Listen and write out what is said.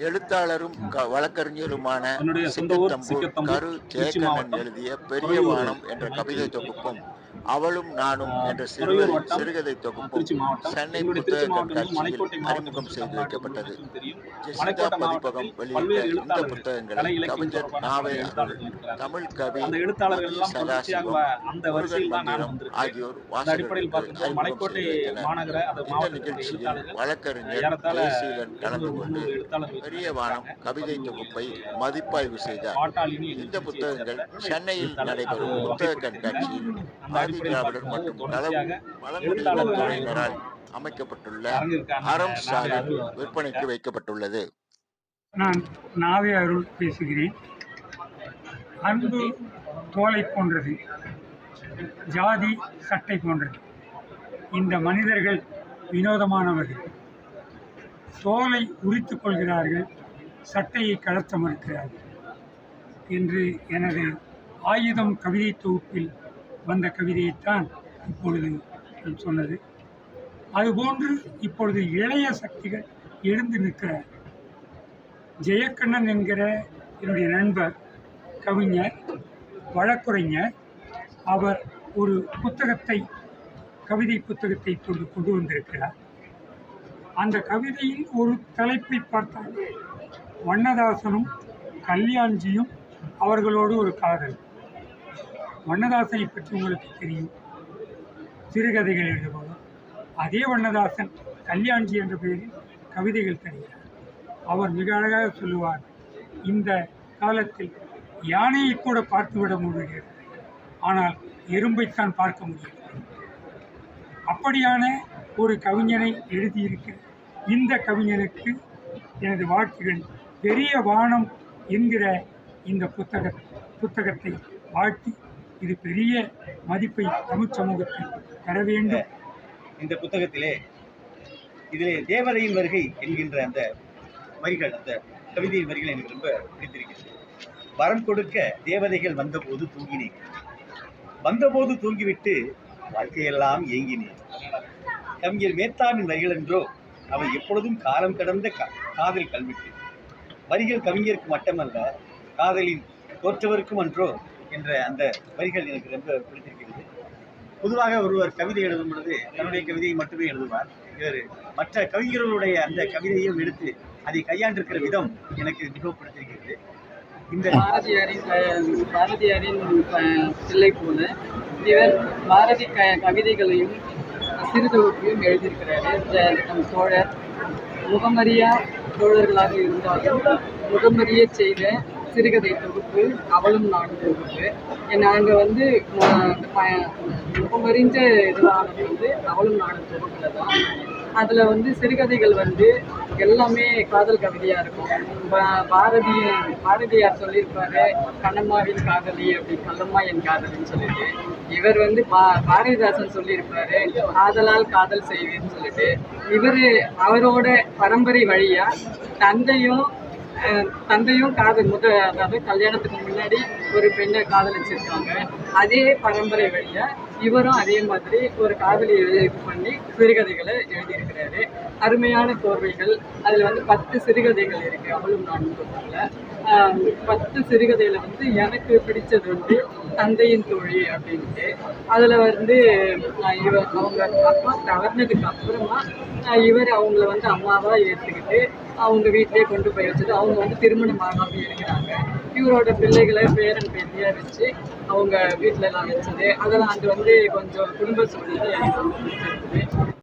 எழுத்தாளரும் வழக்கறிஞருமான என்னுடைய சொந்த ஊர் சிக்கத்தம்பூர் சிக்கத்தம்பூர், கரு திருச்சி ஜெயக்கண்ணன் மாவட்டம் எழுதிய பெரிய துறையூர் வானம் என்ற கவிதை தொகுப்பும் அவளும் நானும் என்ற துறையூர் சிறுவரின் வட்டம், சிறுகதை தொகுப்பும் திருச்சி மாவட்டம். சென்னை எங்களுடைய புத்தக திருச்சி மாவட்டம் கண்காட்சியில் மலைக்கோட்டை மாவட்டம் அறிமுகம் செய்து தமிழ்நாடு வைக்கப்பட்டது. முழுவதும் தெரியும். ஜெசிந்தா மலைக்கோட்டை பதிப்பகம் மாவட்டத்தில் வெளியிட்ட பல்வேறு இந்த எழுத்தாளர்கள், புத்தகங்களை கலை இலக்கியம் கவிஞர் தொடர்பான நாவே எழுத்தாளர்கள் இருக்கிறார்கள். தமிழ் கவி அந்த எழுத்தாளர்கள் எல்லாம் சதாசிவம் தொடர்ச்சியாக அந்த வரிசையில் தான் நான் முருகன் வந்திருக்கிறேன். ஆகியோர் அந்த அடிப்படையில் வாசகர்களுக்கு பார்க்கும்போது அறிமுகம் மலைக்கோட்டை செய்து வைத்தனர். மாநகர அந்த இந்த மாவட்டத்தினுடைய நிகழ்ச்சியில் எழுத்தாளர்கள் வழக்கறிஞர் ஏறத்தாழ ஜெயசீலன் கலந்து கொண்டு 300 எழுத்தாளர்கள் பெரிய வானம் கவிதை தொகுப்பை மதிப்பாய்வு செய்தார். பாட்டாளினி இந்த புத்தகங்கள் சென்னையில் நடைபெறும் அது புத்தக வகைப்படுத்தப்பட்டது. கண்காட்சியில் அந்த ஆதி அடிப்படையில் திராவிடர் பார்க்கும்போது மற்றும் தொடர்ச்சியாக பழங்குடியினர் துறையினரால் அமைக்கப்பட்டுள்ள அரங்கிற்கான அறம் சாலை நாங்கள் விற்பனைக்கு வைக்கப்பட்டுள்ளது. நான் நாவே அருள் பேசுகிறேன். அன்பு தோலை போன்றது, ஜாதி சட்டை போன்றது. இந்த மனிதர்கள் வினோதமானவர்கள். தோலை உரித்து கொள்கிறார்கள், சட்டையை கலத்த மறுக்கிறார்கள் என்று எனது ஆயுதம் கவிதை தொகுப்பில் வந்த கவிதையைத்தான் இப்பொழுது நான் சொன்னது. அதுபோன்று இப்பொழுது இளைய சக்திகள் எழுந்து நிற்கிறார். ஜெயக்கண்ணன் என்கிற என்னுடைய நண்பர், கவிஞர், வழக்குரைஞர், அவர் ஒரு புத்தகத்தை, கவிதை புத்தகத்தை கொண்டு வந்திருக்கிறார். அந்த கவிதையில் ஒரு தலைப்பை பார்த்தால் வண்ணதாசனும் கல்யாண்ஜியும் அவர்களோடு ஒரு காதல். வண்ணதாசனை பற்றி உங்களுக்கு தெரியும், சிறுகதைகள் எழுதுபவர். அதே வண்ணதாசன் கல்யாண்ஜி என்ற பெயரில் கவிதைகள் தருகிறார். அவர் மிக அழகாக சொல்லுவார், இந்த காலத்தில் யானையை கூட பார்த்துவிட முடிகிறது, ஆனால் எறும்பைத்தான் பார்க்க முடியும். அப்படியான ஒரு கவிஞனை எழுதியிருக்கிற இந்த கவிஞனுக்கு எனது வாழ்த்துகள். பெரிய வானம் என்கிற இந்த புத்தகத்தை வாழ்த்தி இது பெரிய மதிப்பை தமிழ் சமூகத்தில் பெற வேண்டும். இந்த புத்தகத்திலே தேவதையின் வருகை என்கின்ற அந்த வரிகள், அந்த கவிதையின் வரிகள் எனக்கு ரொம்ப பிடித்திருக்கிறது. வரம் கொடுக்க தேவதைகள் வந்தபோது தூங்கினேன், வந்தபோது தூங்கிவிட்டு வாழ்க்கையெல்லாம் ஏங்கினேன். கவிஞர் மேத்தாவின் வரிகள் என்றோ, அவை எப்பொழுதும் காலம் கடந்த காதல் கல்விட்டு. வரிகள் கவிஞருக்கு மட்டுமல்ல, காதலின் தோற்றவருக்கும் அன்றோ என்ற அந்த வரிகள் எனக்கு ரொம்ப பிடித்திருக்கிறது. பொதுவாக ஒருவர் கவிதை எழுதும் பொழுது தன்னுடைய கவிதையை மட்டுமே எழுதுவார். இவர் மற்ற கவிஞர்களுடைய அந்த கவிதையும் எடுத்து அதை கையாண்டிருக்கிற விதம் எனக்கு மிகவும் பிடித்திருக்கிறது. இந்த பாரதியாரின் பிள்ளை போல இவர் பாரதி கவிதைகளையும் சிறுதொகுப்பையும் எழுதியிருக்கிறாரு. நம் தோழர் முகமறியா தோழர்களாக இருந்தாலும் முகமறிய செய்த சிறுகதை தொகுப்பு அவளும் நானும் தொகுப்பு. நாங்கள் வந்து முகமறிஞ்ச இதுவானது வந்து அவளும் நானும் தொகுப்பில் தான். அதில் வந்து சிறுகதைகள் வந்து எல்லாமே காதல் கவிதையாக இருக்கும். பாரதியார் சொல்லியிருப்பாரு, கண்ணம்மாவின் காதலி அப்படி, கல்லம்மா என் காதலின்னு சொல்லிட்டு. இவர் வந்து பாரதிதாசன் சொல்லியிருப்பாரு, காதலால் காதல் செய்வேன்னு சொல்லிட்டு. இவர் அவரோட பரம்பரை வழியாக தந்தையும் காதல் அதாவது கல்யாணத்துக்கு முன்னாடி ஒரு பெண்ணை காதலிச்சிருக்காங்க. அதே பரம்பரை வழியா இவரும் அதே மாதிரி ஒரு காதலி பண்ணி சிறுகதைகளை எழுதியிருக்கிறாரு. அருமையான கோர்வைகள். அதில் வந்து 10 சிறுகதைகள் இருக்குது அவளும் நானும் தொகுப்பில். 10 சிறுகதையில் வந்து எனக்கு பிடிச்சது வந்து தந்தையின் தோழி அப்படின்ட்டு. அதில் வந்து அவங்க அப்பா தவறினதுக்கு அப்புறமா இவர் அவங்கள வந்து அம்மாவாக ஏற்றுக்கிட்டு அவங்க வீட்டிலே கொண்டு போய் வச்சுட்டு அவங்க வந்து திருமணம் ஆகாமல் இருக்கிறாங்க. இவரோட பிள்ளைகளை பேரன் பேத்தியாக வச்சு அவங்க வீட்டிலலாம் வச்சது, அதெல்லாம் அது வந்து கொஞ்சம் குடும்ப சூழ்நிலை எனக்கு பிடிச்சிருக்குது.